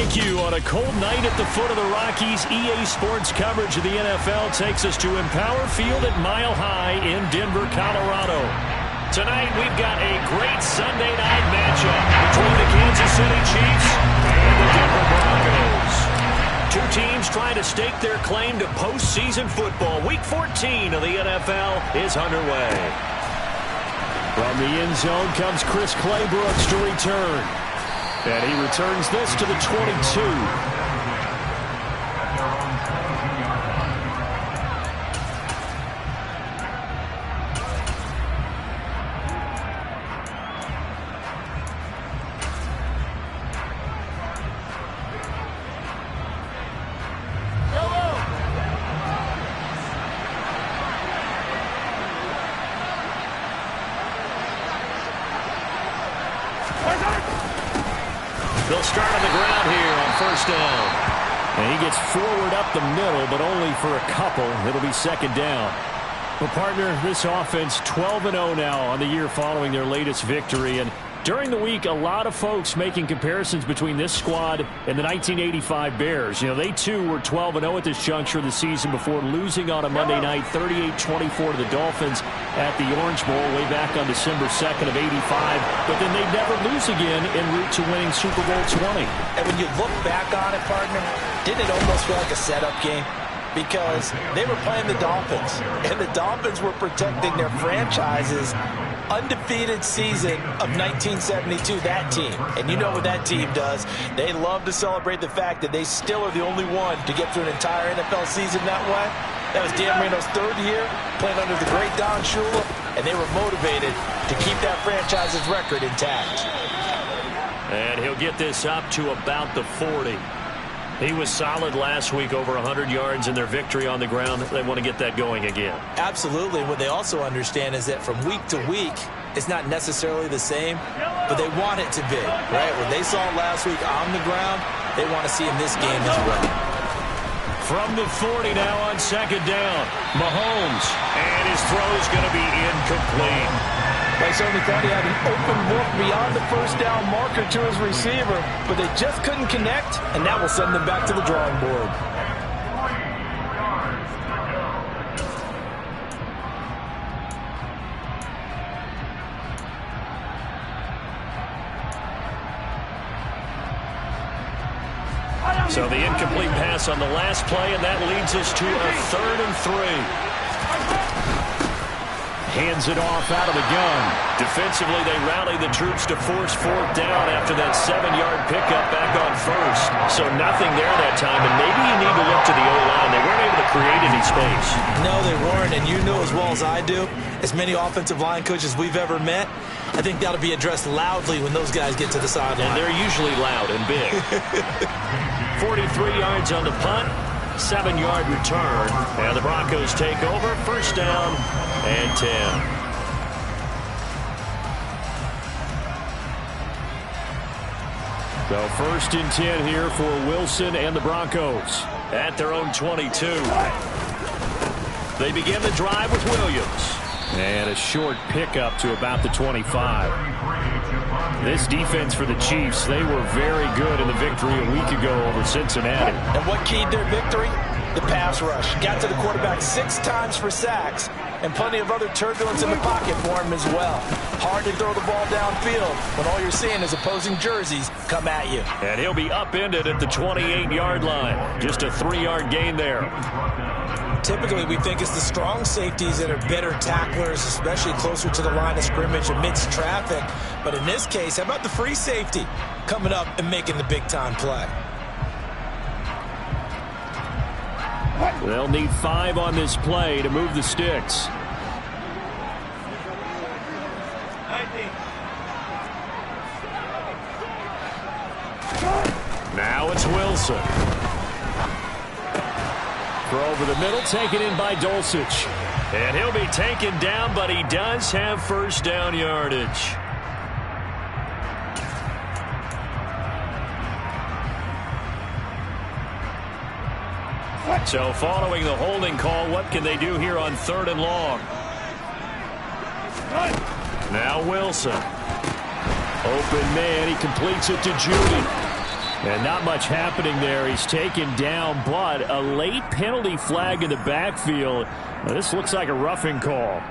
Thank you. On a cold night at the foot of the Rockies, EA Sports coverage of the NFL takes us to Empower Field at Mile High in Denver, Colorado. Tonight, we've got a great Sunday night matchup between the Kansas City Chiefs and the Denver Broncos. Two teams trying to stake their claim to postseason football. Week 14 of the NFL is underway. From the end zone comes Chris Claybrooks to return. And he returns this to the 22. They'll start on the ground here on first down. And he gets forward up the middle, but only for a couple. It'll be second down. Well, partner, this offense 12-0 now on the year following their latest victory. And during the week, a lot of folks making comparisons between this squad and the 1985 Bears. You know, they too were 12-0 at this juncture of the season before losing on a Monday night 38-24 to the Dolphins at the Orange Bowl way back on December 2nd of 85. But then they'd never lose again en route to winning Super Bowl 20. And when you look back on it, partner, didn't it almost feel like a setup game? Because they were playing the Dolphins, and the Dolphins were protecting their franchise's undefeated season of 1972, that team. And you know what that team does. They love to celebrate the fact that they still are the only one to get through an entire NFL season that way. That was Dan Marino's third year, playing under the great Don Shula, and they were motivated to keep that franchise's record intact. And he'll get this up to about the 40. He was solid last week, over 100 yards in their victory on the ground. They want to get that going again. Absolutely. What they also understand is that from week to week, it's not necessarily the same, but they want it to be, right? What they saw last week on the ground, they want to see in this game as well. From the 40 now on second down, Mahomes, and his throw's going to be incomplete. They certainly thought he had an open look beyond the first down marker to his receiver, but they just couldn't connect, and that will send them back to the drawing board. So the incomplete pass on the last play, and that leads us to a 3rd and 3. Hands it off out of the gun. Defensively, they rally the troops to force 4th down after that 7-yard pickup back on first. So nothing there that time, and maybe you need to look to the O-line. They weren't able to create any space. No, they weren't, and you know as well as I do, as many offensive line coaches we've ever met, I think that'll be addressed loudly when those guys get to the sideline. And they're usually loud and big. 43 yards on the punt. 7-yard return, and the Broncos take over. First down and 10. So 1st and 10 here for Wilson and the Broncos at their own 22. They begin the drive with Williams. And a short pickup to about the 25. This defense for the Chiefs, they were very good in the victory a week ago over Cincinnati. And what keyed their victory? The pass rush. Got to the quarterback 6 times for sacks, and plenty of other turbulence in the pocket for him as well. Hard to throw the ball downfield when all you're seeing is opposing jerseys come at you. And he'll be upended at the 28-yard line. Just a 3-yard gain there. Typically, we think it's the strong safeties that are better tacklers, especially closer to the line of scrimmage amidst traffic. But in this case, how about the free safety coming up and making the big-time play? They'll need 5 on this play to move the sticks. Now it's Wilson. Throw over the middle, taken in by Dulcich. And he'll be taken down, but he does have first down yardage. So following the holding call, what can they do here on 3rd and long? Now Wilson. Open man, he completes it to Judy. And not much happening there. He's taken down, but a late penalty flag in the backfield. Now, this looks like a roughing call.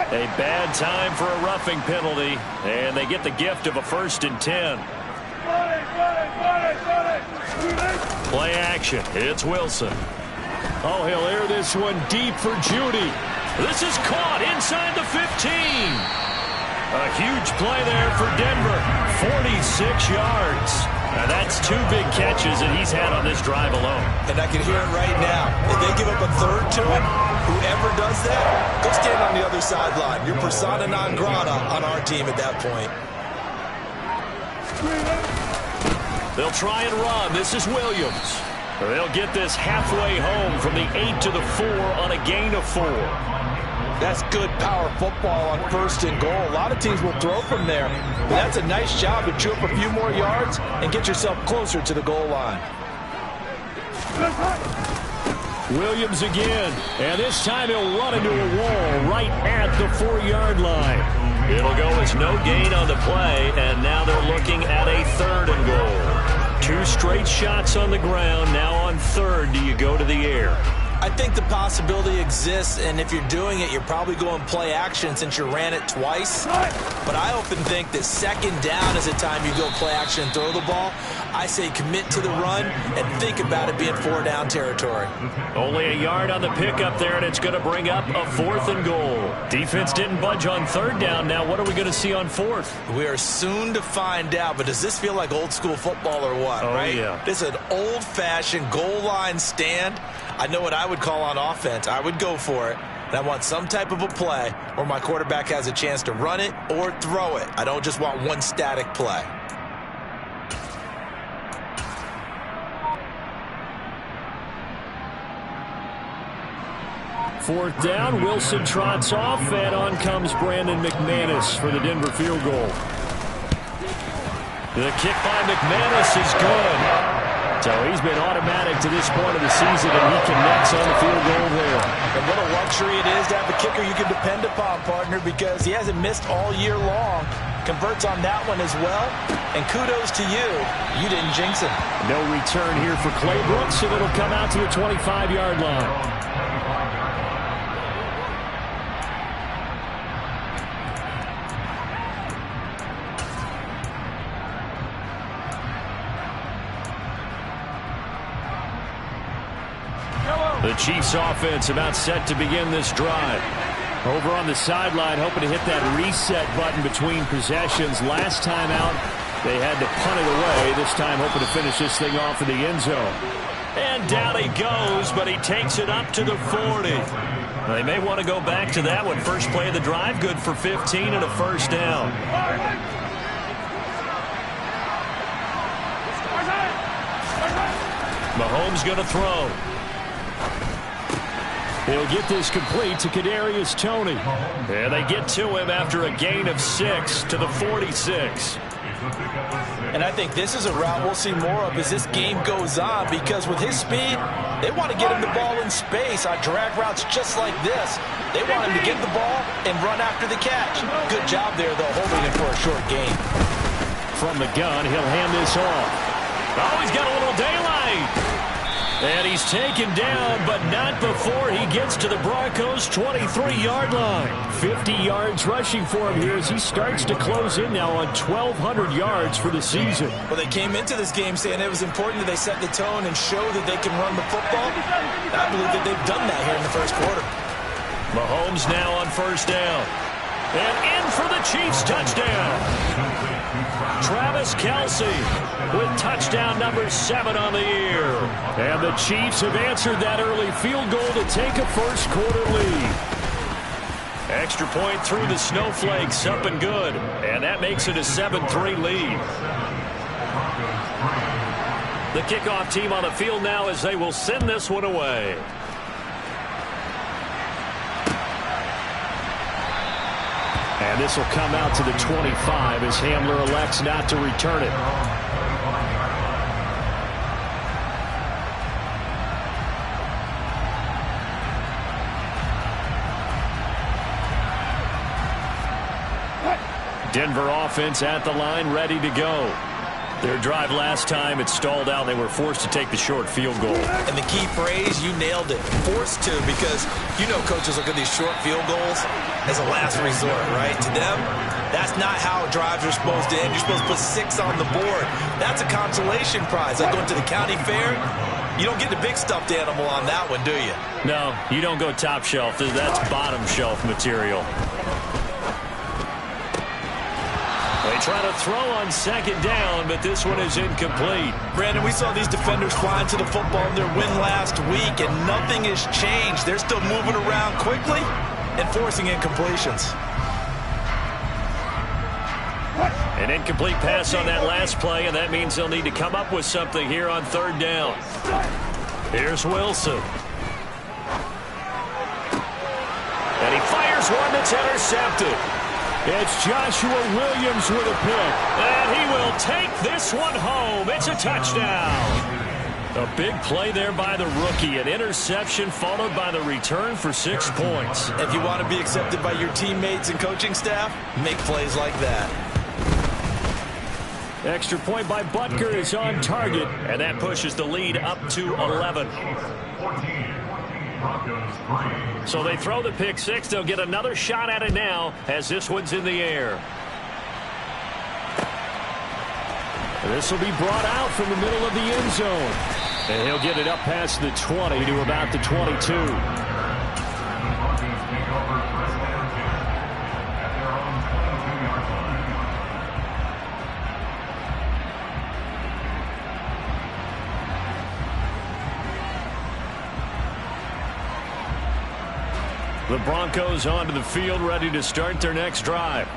A bad time for a roughing penalty, and they get the gift of a 1st and 10. Play action. It's Wilson. Oh, he'll air this one deep for Judy. This is caught inside the 15. A huge play there for Denver. 46 yards. Now that's 2 big catches that he's had on this drive alone. And I can hear it right now. If they give up a 3rd to him, whoever does that, go stand on the other sideline. You're persona non grata on our team at that point. They'll try and run. This is Williams. They'll get this halfway home from the 8 to the 4 on a gain of 4. That's good power football on 1st and goal. A lot of teams will throw from there. But that's a nice job to chew up a few more yards and get yourself closer to the goal line. Williams again. And this time he'll run into a wall right at the 4-yard line. It'll go as no gain on the play, and now they're looking at a 3rd and goal. 2 straight shots on the ground. Now on 3rd, do you go to the air? I think the possibility exists, and if you're doing it, you're probably going play action since you ran it twice. But I often think that 2nd down is a time you go play action and throw the ball. I say commit to the run and think about it being 4-down territory. Only a yard on the pickup there, and it's going to bring up a 4th and goal. Defense didn't budge on 3rd down. Now what are we going to see on 4th? We are soon to find out, but does this feel like old school football or what, right? Yeah. This is an old-fashioned goal line stand. I know what I would call on offense. I would go for it. And I want some type of a play where my quarterback has a chance to run it or throw it. I don't just want one static play. Fourth down, Wilson trots off, and on comes Brandon McManus for the Denver field goal. The kick by McManus is good. So he's been automatic to this point of the season, and he connects on the field goal there. And what a luxury it is to have a kicker you can depend upon, partner, because he hasn't missed all year long. Converts on that one as well. And kudos to you. You didn't jinx him. No return here for Claybrook, so it'll come out to the 25-yard line. The Chiefs offense about set to begin this drive. Over on the sideline, hoping to hit that reset button between possessions. Last time out, they had to punt it away. This time, hoping to finish this thing off in the end zone. And down he goes, but he takes it up to the 40. They may want to go back to that one. First play of the drive, good for 15 and a 1st down. Mahomes going to throw. He'll get this complete to Kadarius Toney. And they get to him after a gain of 6 to the 46. And I think this is a route we'll see more of as this game goes on, because with his speed, they want to get him the ball in space on drag routes just like this. They want him to get the ball and run after the catch. Good job there, though, holding it for a short gain. From the gun, he'll hand this off. Oh, he's got a little daylight. And he's taken down, but not before he gets to the Broncos' 23-yard line. 50 yards rushing for him here as he starts to close in now on 1,200 yards for the season. Well, they came into this game saying it was important that they set the tone and show that they can run the football. And I believe that they've done that here in the first quarter. Mahomes now on 1st down. And in for the Chiefs touchdown. Travis Kelce with touchdown number 7 on the year. And the Chiefs have answered that early field goal to take a first quarter lead. Extra point through the snowflakes, up and good. And that makes it a 7-3 lead. The kickoff team on the field now as they will send this one away. And this will come out to the 25 as Hamler elects not to return it. Denver offense at the line, ready to go. Their drive last time, it stalled out. They were forced to take the short field goal. And the key phrase, you nailed it, forced to, because you know coaches look at these short field goals as a last resort, right? To them, that's not how drives are supposed to end. You're supposed to put 6 on the board. That's a consolation prize. Like going to the county fair, you don't get the big stuffed animal on that one, do you? No, you don't go top shelf. That's bottom shelf material. They try to throw on second down, but this one is incomplete. Brandon, we saw these defenders flying to the football in their win last week, and nothing has changed. They're still moving around quickly and forcing incompletions. An incomplete pass on that last play, and that means they'll need to come up with something here on third down. Here's Wilson. And he fires one that's intercepted. It's Joshua Williams with a pick. And he will take this one home. It's a touchdown. A big play there by the rookie. An interception followed by the return for 6 points. If you want to be accepted by your teammates and coaching staff, make plays like that. Extra point by Butker is on target, and that pushes the lead up to 11. So they throw the pick 6. They'll get another shot at it now as this one's in the air. This will be brought out from the middle of the end zone. And he'll get it up past the 20 to about the 22. The Broncos onto the field, ready to start their next drive.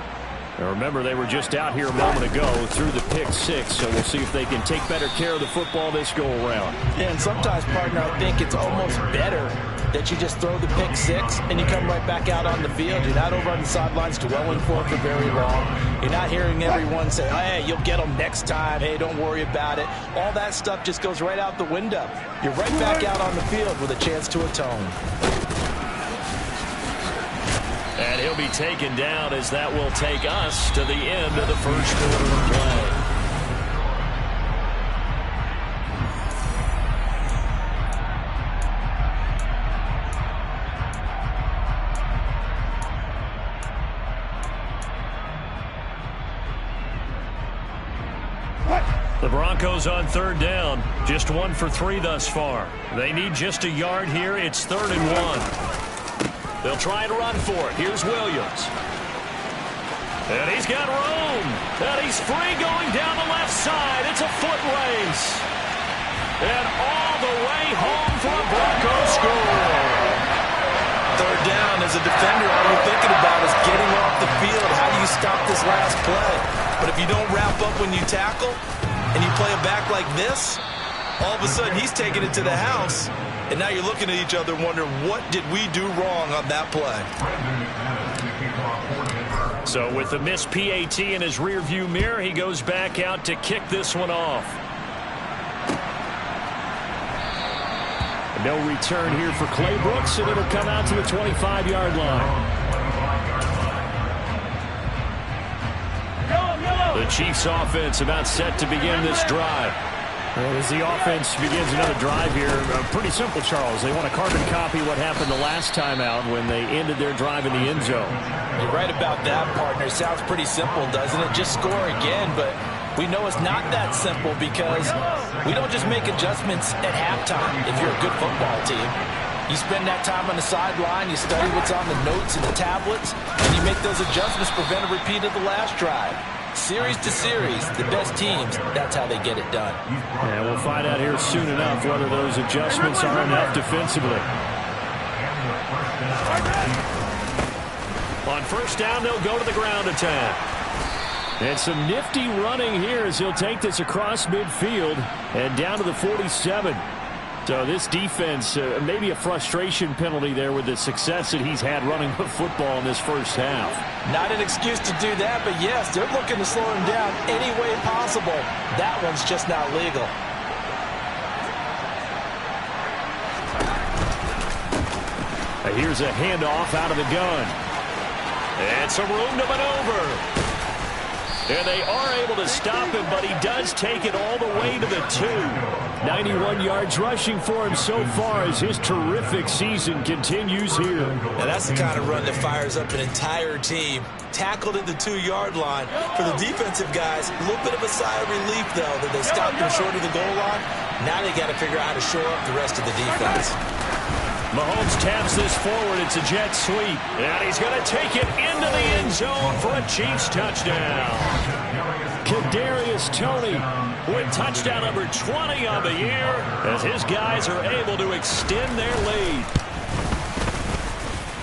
Now remember, they were just out here a moment ago through the pick 6, so we'll see if they can take better care of the football this go-around. Yeah, and sometimes, partner, I think it's almost better that you just throw the pick 6 and you come right back out on the field. You're not over on the sidelines dwelling for very long. You're not hearing everyone say, hey, you'll get them next time. Hey, don't worry about it. All that stuff just goes right out the window. You're right back out on the field with a chance to atone. And he'll be taken down as that will take us to the end of the first quarter of play. The Broncos on third down. Just 1 for 3 thus far. They need just a yard here. It's 3rd and 1. They'll try to run for it. Here's Williams. And he's got room. And he's free going down the left side. It's a foot race. And all the way home for a Broncos score. Third down, as a defender, all you're thinking about is getting off the field. How do you stop this last play? But if you don't wrap up when you tackle and you play it back like this, all of a sudden he's taking it to the house. And now you're looking at each other wondering, what did we do wrong on that play? So with the missed PAT in his rearview mirror, he goes back out to kick this one off. No return here for Clay Brooks, and it'll come out to the 25-yard line. The Chiefs offense about set to begin this drive. Well, as the offense begins another drive here, pretty simple, Charles. They want to carbon copy what happened the last time out when they ended their drive in the end zone. You're right about that, partner. Sounds pretty simple, doesn't it? Just score again, but we know it's not that simple because we don't just make adjustments at halftime if you're a good football team. You spend that time on the sideline, you study what's on the notes and the tablets, and you make those adjustments, prevent a repeat of the last drive. Series to series, the best teams, that's how they get it done. And we'll find out here soon enough whether those adjustments are enough defensively. On first down, they'll go to the ground attack. And some nifty running here as he'll take this across midfield and down to the 47. So this defense, maybe a frustration penalty there with the success that he's had running the football in this first half. Not an excuse to do that, but yes, they're looking to slow him down any way possible. That one's just not legal. Here's a handoff out of the gun. And some room to maneuver. And they are able to stop him, but he does take it all the way to the 2. 91 yards rushing for him so far as his terrific season continues here. Now that's the kind of run that fires up an entire team. Tackled at the 2-yard line. For the defensive guys, a little bit of a sigh of relief, though, that they stopped him short of the goal line. Now they got to figure out how to shore up the rest of the defense. Mahomes taps this forward. It's a jet sweep. And he's going to take it into the end zone for a Chiefs touchdown. Kadarius Toney with touchdown number 20 on the year as his guys are able to extend their lead.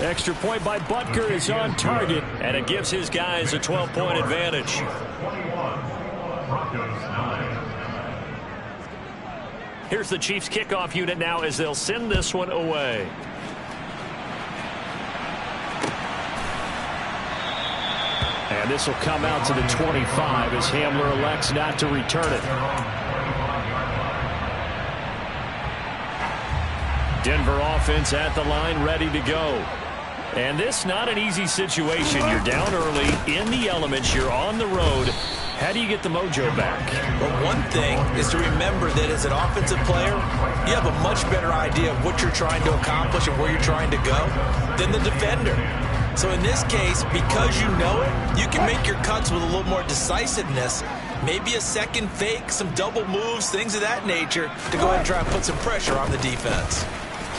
Extra point by Butker is on target, and it gives his guys a 12-point advantage. Here's the Chiefs kickoff unit now as they'll send this one away. And this will come out to the 25 as Hamler elects not to return it. Denver offense at the line, ready to go. And this not an easy situation. You're down early, in the elements, you're on the road. How do you get the mojo back? Well, one thing is to remember that as an offensive player, you have a much better idea of what you're trying to accomplish and where you're trying to go than the defender. So in this case, because you know it, you can make your cuts with a little more decisiveness. Maybe a second fake, some double moves, things of that nature to go ahead and try and put some pressure on the defense.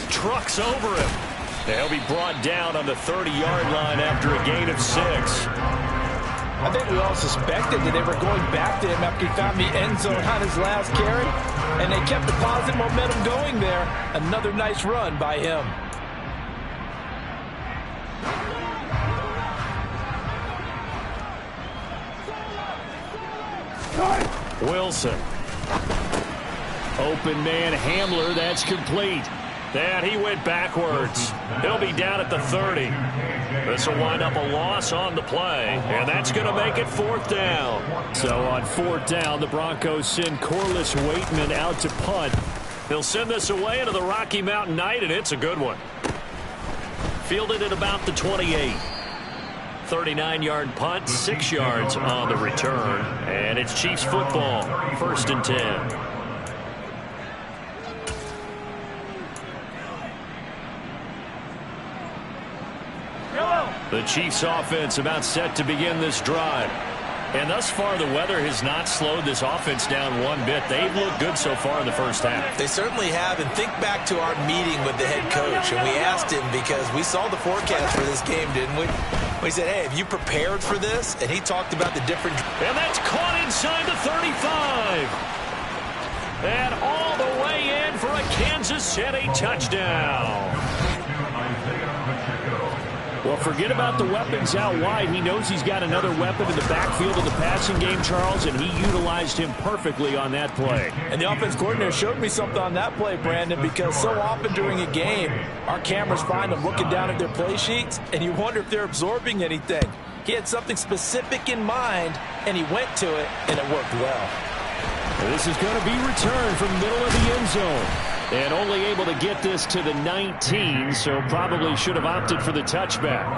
Trucks over him. He'll be brought down on the 30-yard line after a gain of 6. I think we all suspected that they were going back to him after he found the end zone on his last carry, and they kept the positive momentum going there. Another nice run by him. Wilson. Open man Hamler, that's complete. And he went backwards. He'll be down at the 30. This will wind up a loss on the play, and that's going to make it 4th down. So on 4th down, the Broncos send Corliss Waitman out to punt. They'll send this away into the Rocky Mountain Night, and it's a good one. Fielded at about the 28. 39-yard punt, 6 yards on the return, and it's Chiefs football, 1st and 10. The Chiefs offense about set to begin this drive. And thus far, the weather has not slowed this offense down one bit. They've looked good so far in the first half. They certainly have. And think back to our meeting with the head coach. And we asked him because we saw the forecast for this game, didn't we? We said, hey, have you prepared for this? And he talked about the different... And that's caught inside the 35. And all the way in for a Kansas City touchdown. Well, forget about the weapons out wide. He knows he's got another weapon in the backfield of the passing game, Charles, and he utilized him perfectly on that play. And the offense coordinator showed me something on that play, Brandon, because so often during a game, our cameras find them looking down at their play sheets, and you wonder if they're absorbing anything. He had something specific in mind, and he went to it, and it worked well. This is going to be returned from the middle of the end zone. And only able to get this to the 19, so probably should have opted for the touchback.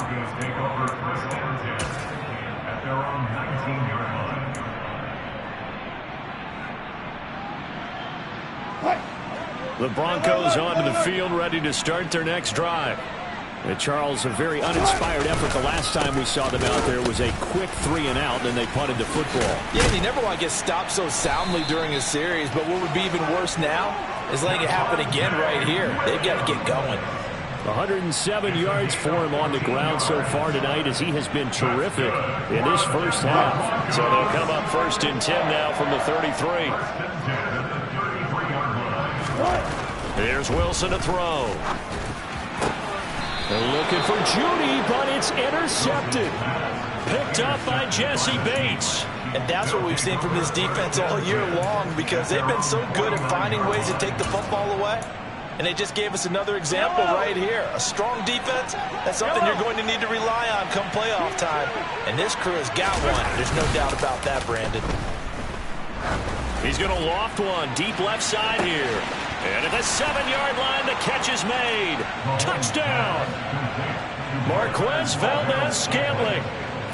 The Broncos onto the field, ready to start their next drive. And Charles, a very uninspired effort. The last time we saw them out there was a quick 3-and-out, then they punted the football. Yeah, and you never want to get stopped so soundly during a series, but what would be even worse now is letting it happen again right here. They've got to get going. 107 yards for him on the ground so far tonight as he has been terrific in his first half. So they'll come up 1st and 10 now from the 33. Here's Wilson to throw. They're looking for Judy, but it's intercepted. Picked up by Jesse Bates. And that's what we've seen from this defense all year long because they've been so good at finding ways to take the football away. And they just gave us another example right here. A strong defense, that's something you're going to need to rely on come playoff time. And this crew has got one. There's no doubt about that, Brandon. He's going to loft one deep left side here. And at the 7-yard line, the catch is made. Touchdown. Marquez Valdez-Scantling.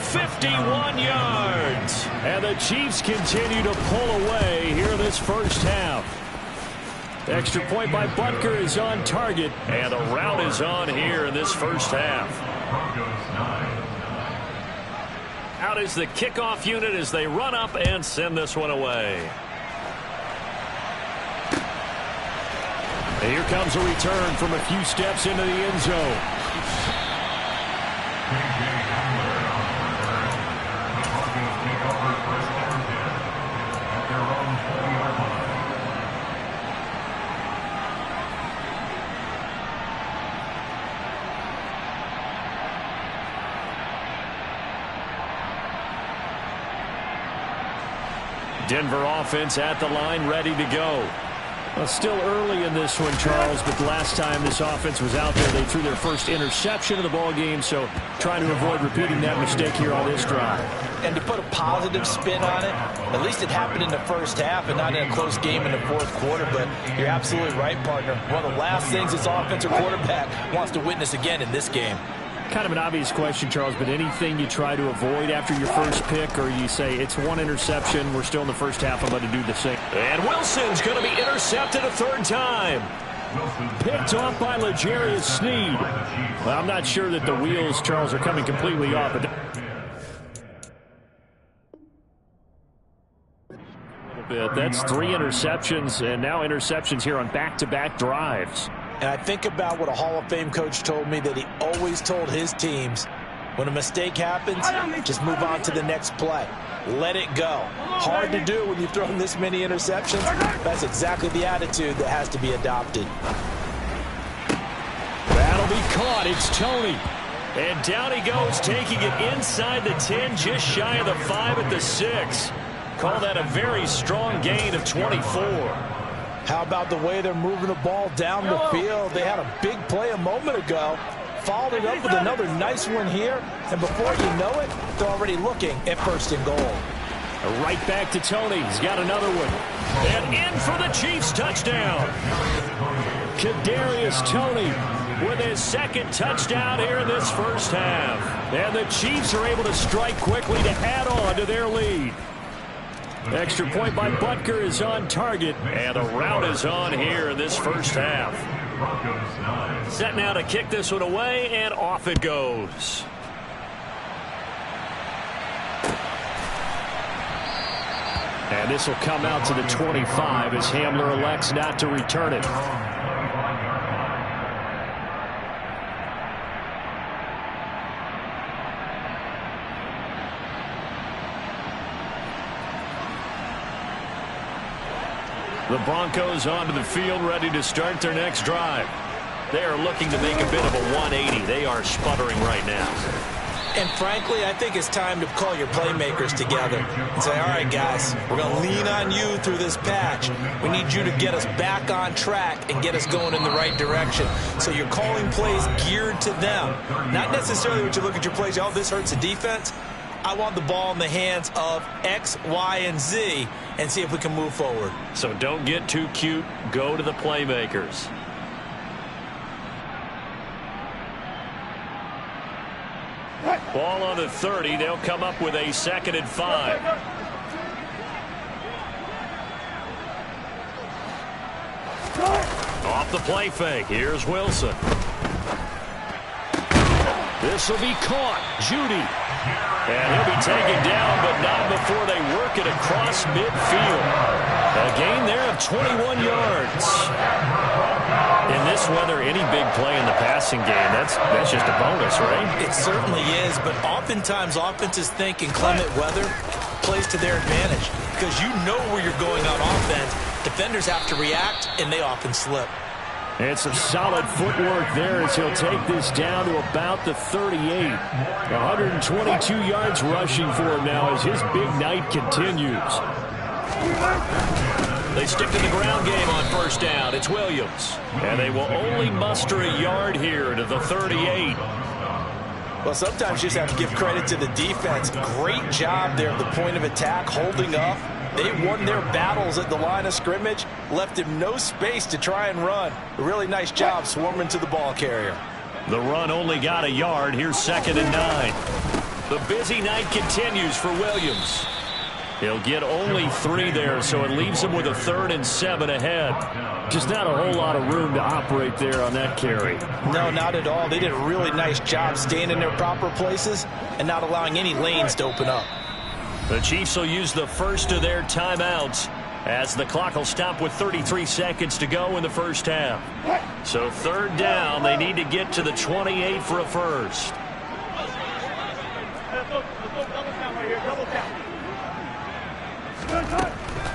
51 yards. And the Chiefs continue to pull away here in this first half. Extra point by Butker is on target, and the rout is on here in this first half. Out is the kickoff unit as they run up and send this one away. And here comes a return from a few steps into the end zone. Denver offense at the line, ready to go. Well, still early in this one, Charles, but the last time this offense was out there, they threw their first interception of the ball game, so trying to avoid repeating that mistake here on this drive. And to put a positive spin on it, at least it happened in the first half and not in a close game in the fourth quarter, but you're absolutely right, partner. One of the last things this offensive quarterback wants to witness again in this game. Kind of an obvious question, Charles, but anything you try to avoid after your first pick, or you say it's one interception, we're still in the first half, I'm going to do the same. And Wilson's going to be intercepted a third time. Picked off by L'Jarius Sneed. Well, I'm not sure that the wheels, Charles, are coming completely off. But that's 3 interceptions, and now interceptions here on back-to-back drives. And I think about what a Hall of Fame coach told me that he always told his teams, when a mistake happens, just move on to the next play. Let it go. Hard to do when you've thrown this many interceptions. That's exactly the attitude that has to be adopted. That'll be caught. It's Tony. And down he goes, taking it inside the 10, just shy of the 5 at the 6. Call that a very strong gain of 24. How about the way they're moving the ball down the field? They had a big play a moment ago. Followed it up with another nice one here. And before you know it, they're already looking at 1st and goal. Right back to Tony. He's got another one. And in for the Chiefs touchdown. Kadarius Toney with his 2nd touchdown here in this first half. And the Chiefs are able to strike quickly to add on to their lead. Extra point by Butker is on target, and the rout is on here in this first half. Set now to kick this one away, and off it goes. And this will come out to the 25 as Hamler elects not to return it. The Broncos onto the field, ready to start their next drive. They are looking to make a bit of a 180. They are sputtering right now. And frankly, I think it's time to call your playmakers together and say, all right, guys, we're going to lean on you through this patch. We need you to get us back on track and get us going in the right direction. So you're calling plays geared to them. Not necessarily what you look at your plays, oh, this hurts the defense. I want the ball in the hands of X, Y, and Z and see if we can move forward. So don't get too cute. Go to the playmakers. Ball on the 30. They'll come up with a 2nd and 5. Off the play fake. Here's Wilson. This will be caught. Judy. And he'll be taken down, but not before they work it across midfield. A gain there of 21 yards. In this weather, any big play in the passing game, that's just a bonus, right? It certainly is, but oftentimes offenses think in clement weather plays to their advantage because you know where you're going on offense. Defenders have to react, and they often slip. And some solid footwork there as he'll take this down to about the 38. 122 yards rushing for him now as his big night continues. They stick to the ground game on 1st down. It's Williams. And they will only muster a yard here to the 38. Well, sometimes you just have to give credit to the defense. Great job there at the point of attack, holding up. They won their battles at the line of scrimmage, left him no space to try and run. A really nice job swarming to the ball carrier. The run only got a yard. Here's 2nd and 9. The busy night continues for Williams. He'll get only 3 there, so it leaves him with a 3rd and 7 ahead. Just not a whole lot of room to operate there on that carry. No, not at all. They did a really nice job staying in their proper places and not allowing any lanes to open up. The Chiefs will use the first of their timeouts as the clock will stop with 33 seconds to go in the first half. So 3rd down, they need to get to the 28 for a first.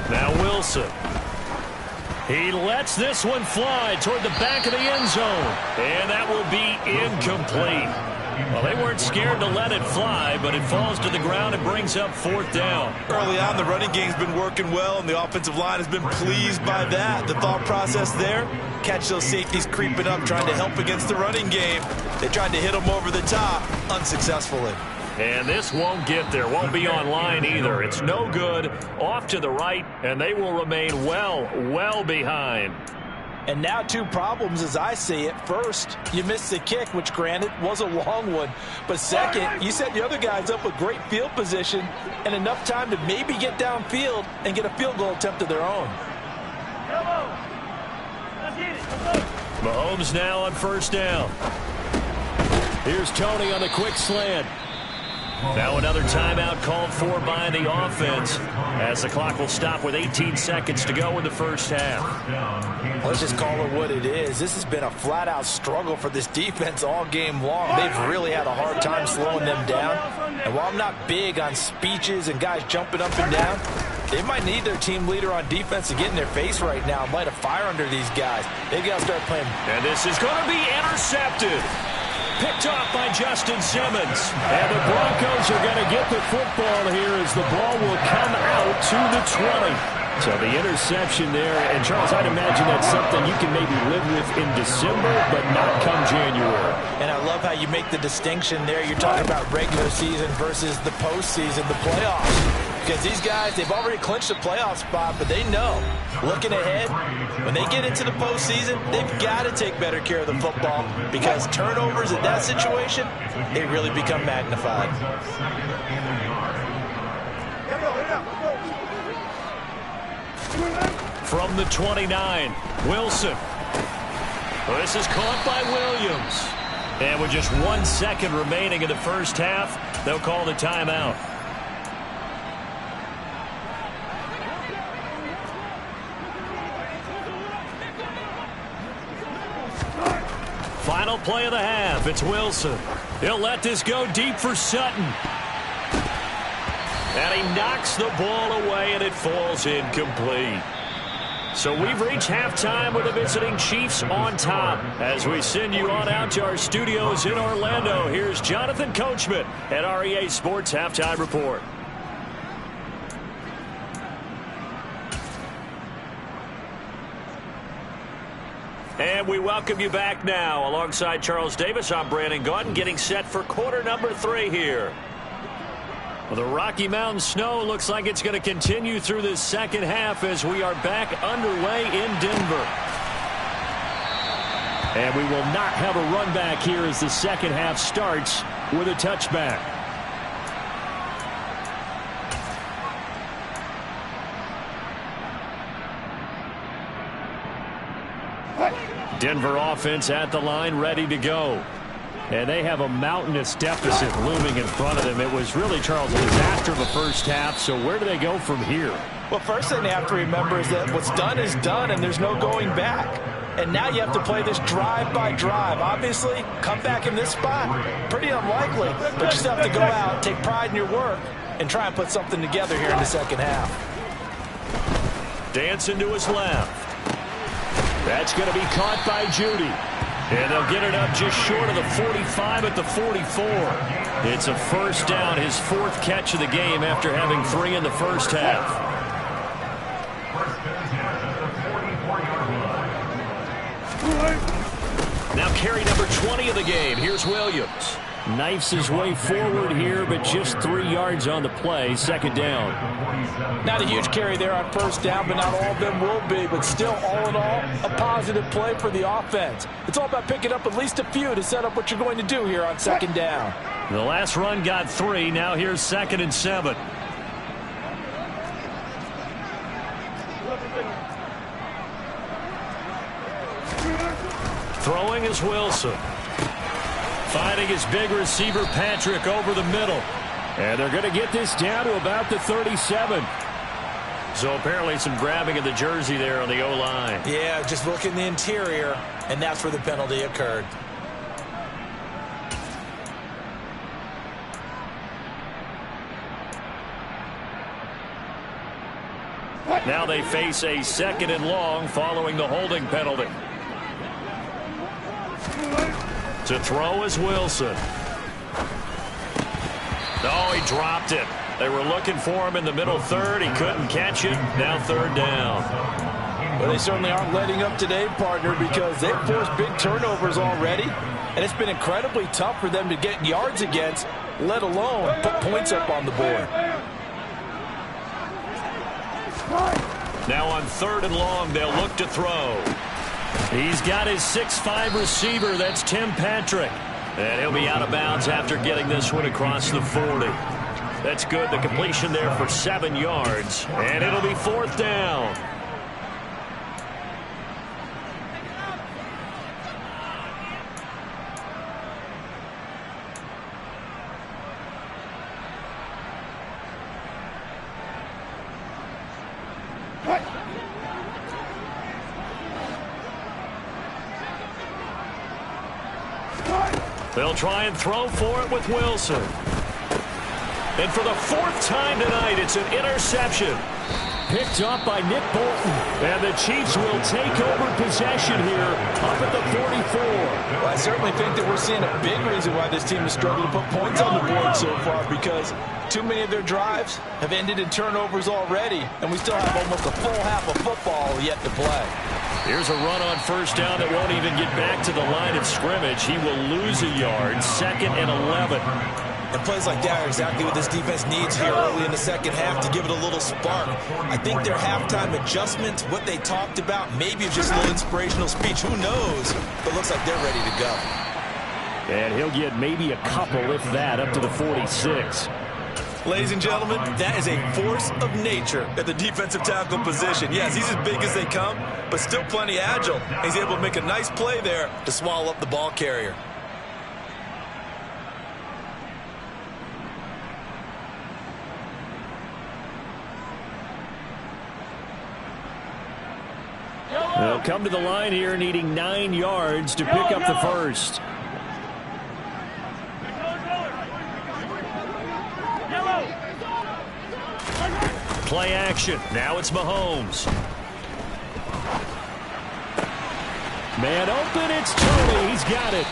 Now Wilson. He lets this one fly toward the back of the end zone. And that will be incomplete. Well, they weren't scared to let it fly, but it falls to the ground and brings up 4th down. Early on, the running game's been working well, and the offensive line has been pleased by that. The thought process there, catch those safeties creeping up, trying to help against the running game. They tried to hit them over the top, unsuccessfully. And this won't get there, won't be online either. It's no good, off to the right, and they will remain well behind. And now 2 problems as I see it. First, you missed the kick, which granted was a long one. But second, you set the other guys up with great field position and enough time to maybe get downfield and get a field goal attempt of their own. Mahomes now on 1st down. Here's Tony on the quick slant. Now another timeout called for by the offense as the clock will stop with 18 seconds to go in the first half. Let's just call it what it is. This has been a flat-out struggle for this defense all game long. They've really had a hard time slowing them down. And while I'm not big on speeches and guys jumping up and down, they might need their team leader on defense to get in their face right now and light a fire under these guys. They got to start playing. And this is going to be intercepted. Picked off by Justin Simmons. And the Broncos are going to get the football here as the ball will come out to the 20. So the interception there. And, Charles, I'd imagine that's something you can maybe live with in December, but not come January. And I love how you make the distinction there. You're talking about regular season versus the postseason, the playoffs. Because these guys, they've already clinched a playoff spot, but they know, looking ahead, when they get into the postseason, they've got to take better care of the football because turnovers in that situation, they really become magnified. From the 29, Wilson. This is caught by Williams. And with just 1 second remaining in the first half, they'll call the timeout. Final play of the half. It's Wilson. He'll let this go deep for Sutton. And he knocks the ball away, and it falls incomplete. So we've reached halftime with the visiting Chiefs on top. As we send you on out to our studios in Orlando, here's Jonathan Coachman at REA Sports Halftime Report. And we welcome you back now. Alongside Charles Davis, I'm Brandon Gaudin, getting set for quarter number 3 here. Well, the Rocky Mountain snow looks like it's going to continue through this second half as we are back underway in Denver. And we will not have a run back here as the second half starts with a touchback. Denver offense at the line, ready to go. And they have a mountainous deficit looming in front of them. It was really, Charles, a disaster of a first half. So where do they go from here? Well, first thing they have to remember is that what's done is done, and there's no going back. And now you have to play this drive by drive. Obviously, come back in this spot, pretty unlikely. But you still have to go out, take pride in your work, and try and put something together here in the second half. Dancing to his left. That's going to be caught by Judy. And they'll get it up just short of the 45 at the 44. It's a first down, his 4th catch of the game after having 3 in the first half. Now carry number 20 of the game. Here's Williams. Knifes his way forward here, but just 3 yards on the play. Second down. Not a huge carry there on first down, but not all of them will be. But still, all in all, a positive play for the offense. It's all about picking up at least a few to set up what you're going to do here on second down. The last run got 3. Now here's 2nd and 7. Throwing is Wilson. Finding his big receiver, Patrick, over the middle. And they're going to get this down to about the 37. So apparently some grabbing of the jersey there on the O-line. Yeah, just look in the interior, and that's where the penalty occurred. Now they face a 2nd and long following the holding penalty. To throw is Wilson. Oh, he dropped it. They were looking for him in the middle third. He couldn't catch it. Now 3rd down. Well, they certainly aren't letting up today, partner, because they've forced big turnovers already. And it's been incredibly tough for them to get yards against, let alone put points up on the board. Now on 3rd and long, they'll look to throw. He's got his 6'5" receiver. That's Tim Patrick. And he'll be out of bounds after getting this one across the 40. That's good. The completion there for 7 yards. And it'll be 4th down. They'll try and throw for it with Wilson. And for the 4th time tonight, it's an interception. Picked up by Nick Bolton. And the Chiefs will take over possession here up at the 44. Well, I certainly think that we're seeing a big reason why this team has struggled to put points on the board so far, because too many of their drives have ended in turnovers already, and we still have almost a full half of football yet to play. Here's a run on first down that won't even get back to the line of scrimmage. He will lose a yard. 2nd and 11. And plays like that are exactly what this defense needs here early in the second half to give it a little spark. I think their halftime adjustment, what they talked about, maybe just a little inspirational speech. Who knows? But looks like they're ready to go. And he'll get maybe a couple, if that, up to the 46. Ladies and gentlemen, that is a force of nature at the defensive tackle position. Yes, he's as big as they come, but still plenty agile. He's able to make a nice play there to swallow up the ball carrier. They'll come to the line here needing 9 yards to pick up the first. Play action. Now it's Mahomes. Man open, it's Tony. He's got it.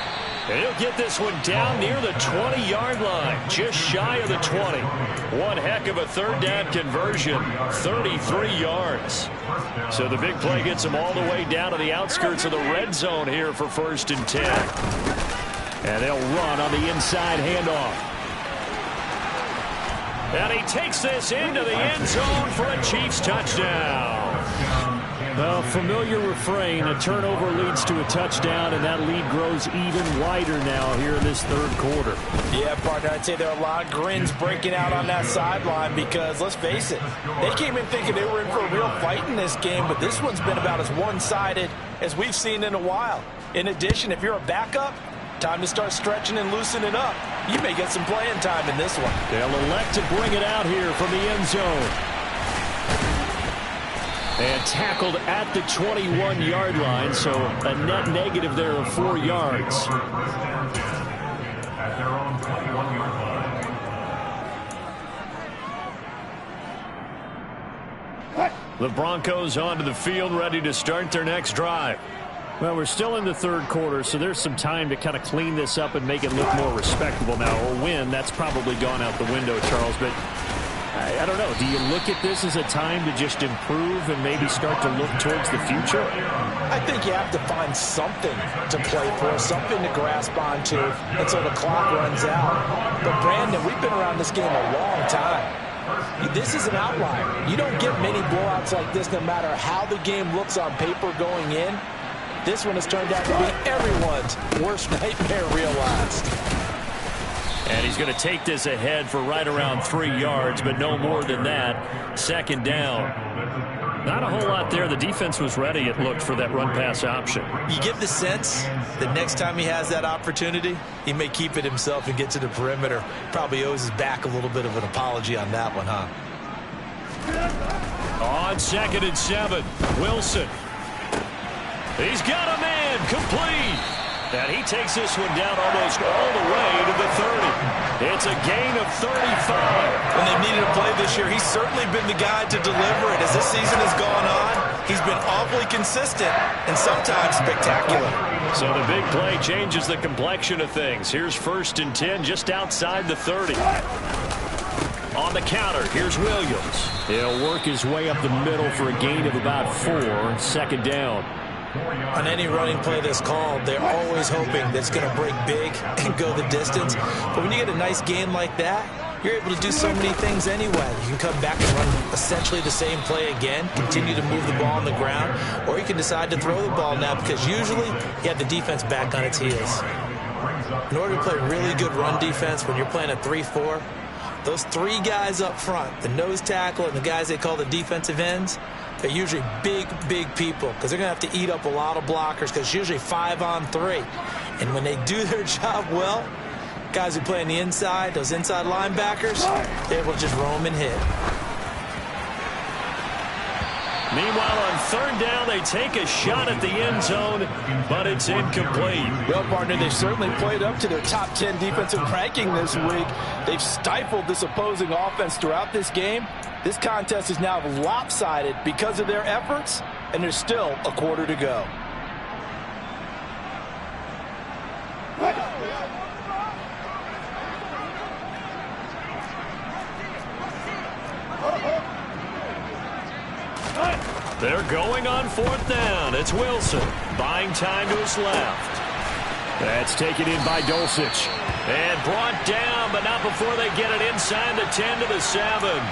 And he'll get this one down near the 20-yard line, just shy of the 20. One heck of a 3rd down conversion, 33 yards. So the big play gets him all the way down to the outskirts of the red zone here for 1st and 10. And they'll run on the inside handoff. And he takes this into the end zone for a Chiefs touchdown. A familiar refrain, a turnover leads to a touchdown, and that lead grows even wider now here in this 3rd quarter. Yeah, partner, I'd say there are a lot of grins breaking out on that sideline because, let's face it, they came in thinking they were in for a real fight in this game, but this one's been about as one-sided as we've seen in a while. In addition, if you're a backup, time to start stretching and loosening up. You may get some playing time in this one. They'll elect to bring it out here from the end zone. And tackled at the 21-yard line, so a net negative there of 4 yards. The Broncos onto the field, ready to start their next drive. Well, we're still in the 3rd quarter, so there's some time to kind of clean this up and make it look more respectable now. Or win, that's probably gone out the window, Charles. But I don't know. Do you look at this as a time to just improve and maybe start to look towards the future? I think you have to find something to play for, something to grasp onto until the clock runs out. But, Brandon, we've been around this game a long time. This is an outlier. You don't get many blowouts like this no matter how the game looks on paper going in. This one has turned out to be everyone's worst nightmare realized. And he's going to take this ahead for right around 3 yards, but no more than that. Second down. Not a whole lot there. The defense was ready, it looked, for that run-pass option. You get the sense that next time he has that opportunity, he may keep it himself and get to the perimeter. Probably owes his back a little bit of an apology on that one, huh? On 2nd and 7, Wilson. He's got a man, complete. And he takes this one down almost all the way to the 30. It's a gain of 35. When they've needed a play this year, he's certainly been the guy to deliver it. As this season has gone on, he's been awfully consistent and sometimes spectacular. So the big play changes the complexion of things. Here's 1st and 10 just outside the 30. On the counter, here's Williams. He'll work his way up the middle for a gain of about 4. 2nd down. On any running play that's called, they're always hoping that it's going to break big and go the distance. But when you get a nice game like that, you're able to do so many things anyway. You can come back and run essentially the same play again, continue to move the ball on the ground, or you can decide to throw the ball now because usually you have the defense back on its heels. In order to play really good run defense when you're playing a 3-4, those 3 guys up front, the nose tackle and the guys they call the defensive ends, they're usually big, big people because they're going to have to eat up a lot of blockers because it's usually 5 on 3. And when they do their job well, guys who play on the inside, those inside linebackers, they're able to just roam and hit. Meanwhile, on 3rd down, they take a shot at the end zone, but it's incomplete. Well, partner, they've certainly played up to their top 10 defensive ranking this week. They've stifled this opposing offense throughout this game. This contest is now lopsided because of their efforts, and there's still a quarter to go. They're going on 4th down. It's Wilson buying time to his left. That's taken in by Dulcich. And brought down, but not before they get it inside the 10 to the 7.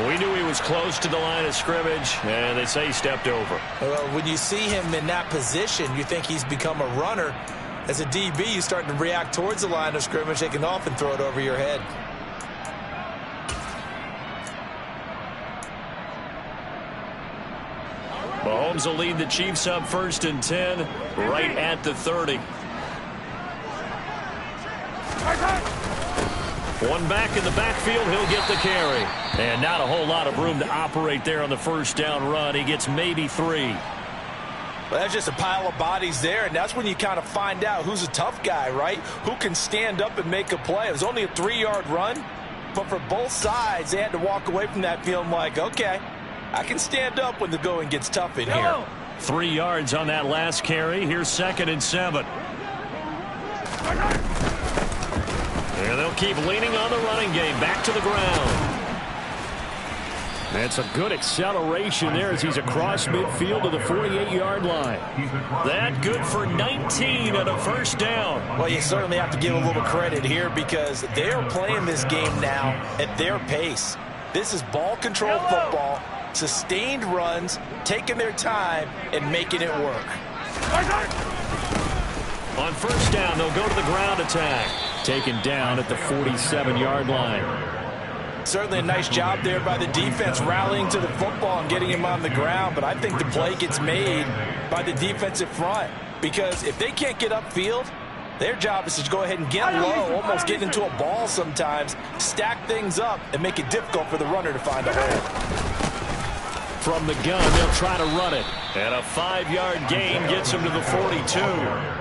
We knew he was close to the line of scrimmage, and they say he stepped over. Well, when you see him in that position, you think he's become a runner. As a DB, you start to react towards the line of scrimmage. They can often throw it over your head. Mahomes will lead the Chiefs up 1st and 10, right at the 30. One back in the backfield, he'll get the carry. And not a whole lot of room to operate there on the 1st down run. He gets maybe 3. Well, that's just a pile of bodies there, and that's when you kind of find out who's a tough guy, right? Who can stand up and make a play. It was only a 3-yard run, but for both sides, they had to walk away from that feeling like, okay, I can stand up when the going gets tough in here. 3 yards on that last carry. Here's 2nd and 7. And they'll keep leaning on the running game. Back to the ground. That's a good acceleration there as he's across midfield to the 48-yard line. That good for 19 and a 1st down. Well, you certainly have to give a little credit here because they're playing this game now at their pace. This is ball control football, sustained runs, taking their time, and making it work. On 1st down, they'll go to the ground attack. Taken down at the 47-yard line. Certainly a nice job there by the defense rallying to the football and getting him on the ground, but I think the play gets made by the defensive front because if they can't get upfield, their job is to go ahead and get low, almost get into a ball sometimes, stack things up, and make it difficult for the runner to find a hole. From the gun, they'll try to run it. And a 5-yard gain gets him to the 42.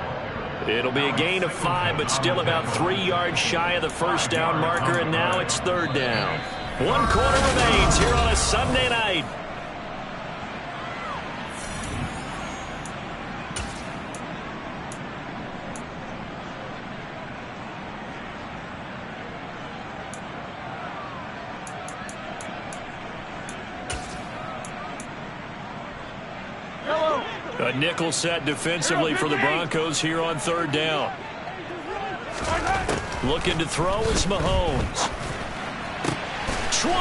It'll be a gain of 5, but still about 3 yards shy of the 1st down marker, and now it's 3rd down. 1 quarter remains here on a Sunday night. A nickel set defensively for the Broncos here on third down. Looking to throw is Mahomes. 20,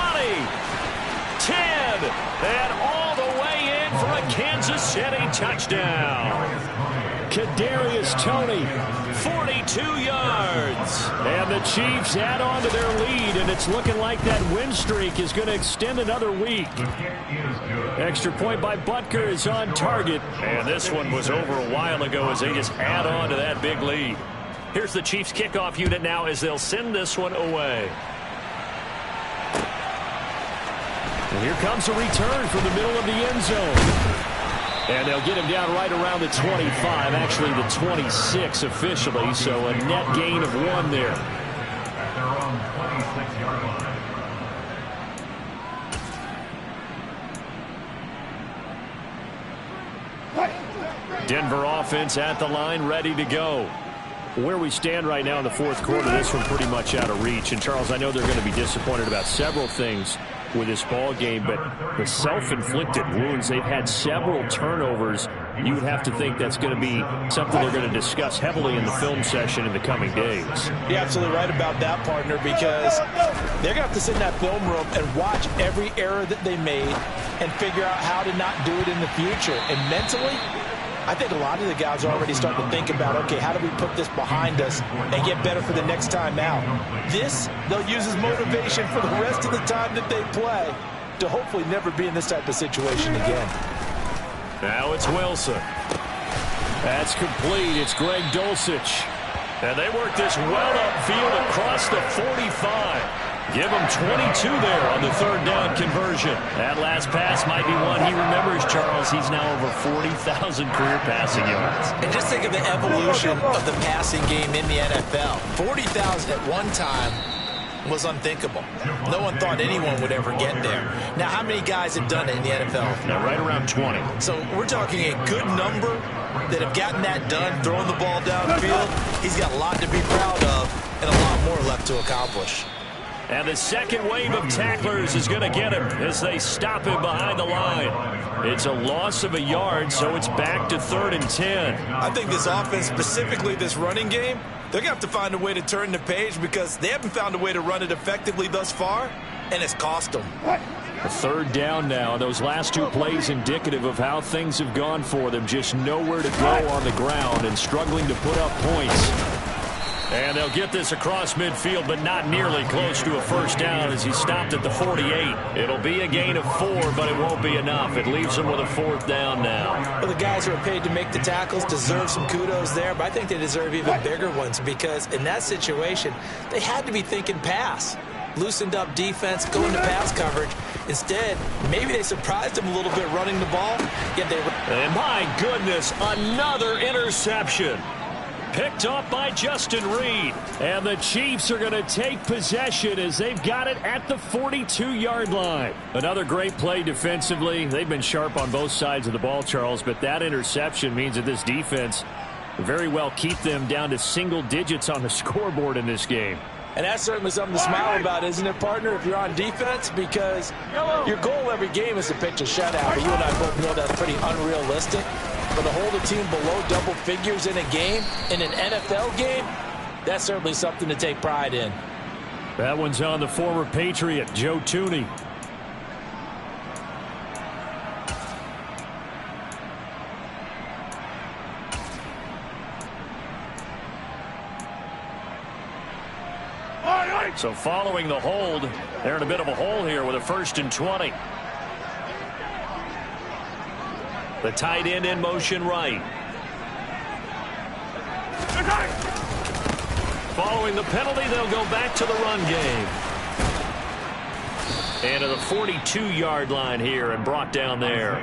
10, and all the way in for a Kansas City touchdown. Kadarius Toney, 42 yards. And the Chiefs add on to their lead, and it's looking like that win streak is going to extend another week. Extra point by Butker is on target. And this one was over a while ago as they just add on to that big lead. Here's the Chiefs kickoff unit now as they'll send this one away. And here comes a return from the middle of the end zone. And they'll get him down right around the 25, actually the 26 officially, so a net gain of 1 there. Denver offense at the line, ready to go. Where we stand right now in the fourth quarter, this one pretty much out of reach. And, Charles, I know they're going to be disappointed about several things with this ball game, but the self-inflicted wounds, they've had several turnovers. You would have to think that's going to be something they're going to discuss heavily in the film session in the coming days. You're absolutely right about that, partner, because they're going to have to sit in that film room and watch every error that they made and figure out how to not do it in the future. And mentally, I think a lot of the guys are already starting to think about, okay, how do we put this behind us and get better for the next time out? This, they'll use as motivation for the rest of the time that they play to hopefully never be in this type of situation again. Now it's Wilson. That's complete. It's Greg Dulcich. And they work this well upfield across the 45. Give him 22 there on the third down conversion. That last pass might be one he remembers, Charles. He's now over 40,000 career passing yards. And just think of the evolution of the passing game in the NFL. 40,000 at one time was unthinkable. No one thought anyone would ever get there. Now, how many guys have done it in the NFL? Now, right around 20. So we're talking a good number that have gotten that done, throwing the ball downfield. He's got a lot to be proud of and a lot more left to accomplish. And the second wave of tacklers is going to get him as they stop him behind the line. It's a loss of a yard, so it's back to 3rd and 10. I think this offense, specifically this running game, they're going to have to find a way to turn the page because they haven't found a way to run it effectively thus far, and it's cost them. A third down now. Those last two plays indicative of how things have gone for them. Just nowhere to go on the ground and struggling to put up points. And they'll get this across midfield, but not nearly close to a first down as he stopped at the 48. It'll be a gain of 4, but it won't be enough. It leaves them with a 4th down now. Well, the guys who are paid to make the tackles deserve some kudos there, but I think they deserve even bigger ones because in that situation, they had to be thinking pass. Loosened up defense, going to pass coverage. Instead, maybe they surprised them a little bit running the ball. Yet they... And my goodness, another interception. Picked off by Justin Reed. And the Chiefs are going to take possession as they've got it at the 42-yard line. Another great play defensively. They've been sharp on both sides of the ball, Charles, but that interception means that this defense very well keep them down to single digits on the scoreboard in this game. And that's certainly something to smile about, isn't it, partner, if you're on defense? Because your goal every game is to pitch a shutout. But you and I both know that's pretty unrealistic. But to hold a team below double figures in a game, in an NFL game, that's certainly something to take pride in. That one's on the former Patriot, Joe Thuney. So following the hold, they're in a bit of a hole here with a 1st and 20. The tight end in motion right. Following the penalty, they'll go back to the run game. And to the 42-yard line here and brought down there.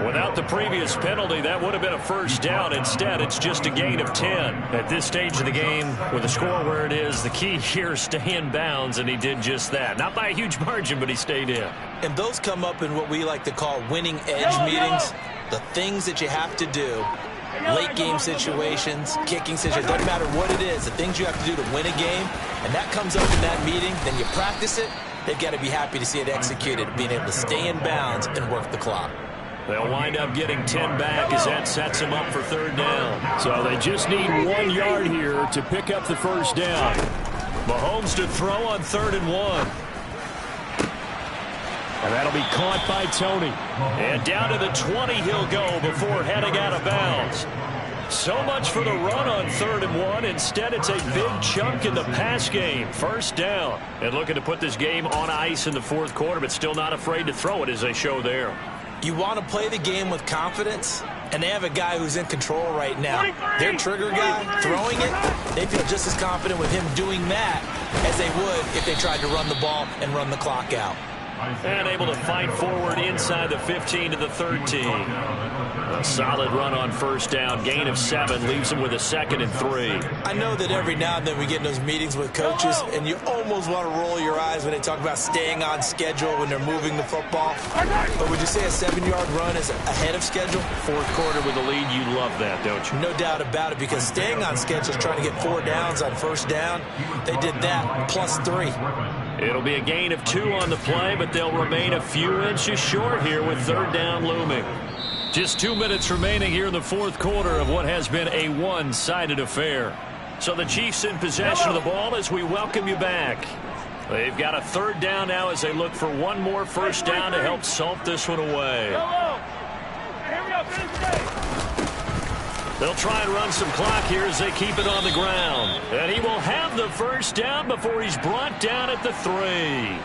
Without the previous penalty, that would have been a first down. Instead, it's just a gain of 10. At this stage of the game, with the score where it is, the key here is stay in bounds, and he did just that. Not by a huge margin, but he stayed in. And those come up in what we like to call winning edge meetings. The things that you have to do, late game situations, kicking situations, doesn't matter what it is, the things you have to do to win a game, and that comes up in that meeting, then you practice it. They've got to be happy to see it executed, being able to stay in bounds and work the clock. They'll wind up getting 10 back as that sets them up for third down. So they just need 1 yard here to pick up the first down. Mahomes to throw on 3rd and 1. And that'll be caught by Tony. And down to the 20 he'll go before heading out of bounds. So much for the run on 3rd and 1. Instead, it's a big chunk in the pass game. First down. And looking to put this game on ice in the 4th quarter, but still not afraid to throw it as they show there. You want to play the game with confidence, and they have a guy who's in control right now. Their trigger guy, throwing it, they feel just as confident with him doing that as they would if they tried to run the ball and run the clock out. And able to fight forward inside the 15 to the 13. A solid run on first down. Gain of 7 leaves them with a 2nd and 3. I know that every now and then we get in those meetings with coaches, and you almost want to roll your eyes when they talk about staying on schedule when they're moving the football. But would you say a 7-yard run is ahead of schedule? 4th quarter with a lead, you love that, don't you? No doubt about it, because staying on schedule is trying to get 4 downs on first down. They did that plus 3. It'll be a gain of 2 on the play, but they'll remain a few inches short here with 3rd down looming. Just 2 minutes remaining here in the 4th quarter of what has been a one-sided affair. So the Chiefs in possession of the ball as we welcome you back. They've got a 3rd down now as they look for one more first down to help salt this one away. They'll try and run some clock here as they keep it on the ground. And he will have the first down before he's brought down at the 3.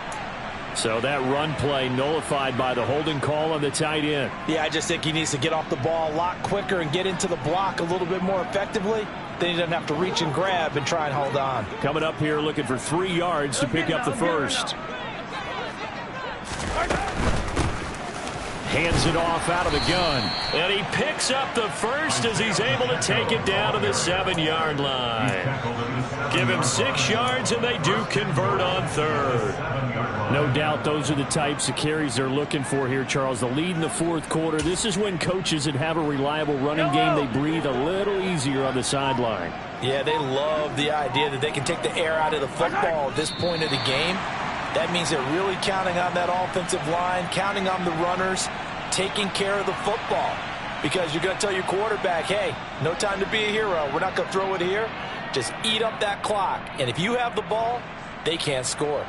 So that run play nullified by the holding call on the tight end. Yeah, I just think he needs to get off the ball a lot quicker and get into the block a little bit more effectively. Then he doesn't have to reach and grab and try and hold on. Coming up here looking for 3 yards to pick up the first. Hands it off out of the gun. And he picks up the first as he's able to take it down to the 7-yard line. Give him 6 yards, and they do convert on 3rd. No doubt those are the types of carries they're looking for here, Charles. The lead in the 4th quarter. This is when coaches that have a reliable running game, they breathe a little easier on the sideline. Yeah, they love the idea that they can take the air out of the football at this point of the game. That means they're really counting on that offensive line, counting on the runners, taking care of the football. Because you're going to tell your quarterback, hey, no time to be a hero. We're not going to throw it here. Just eat up that clock. And if you have the ball, they can't score.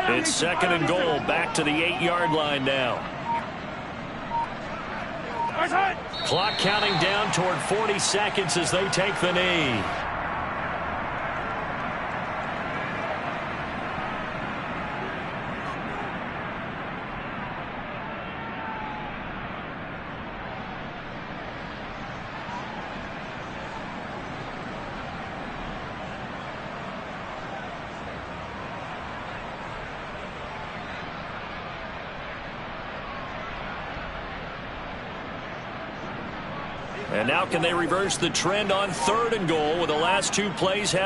It's 2nd and goal, back to the 8-yard line now. Clock counting down toward 40 seconds as they take the knee. And now can they reverse the trend on 3rd and goal with the last 2 plays have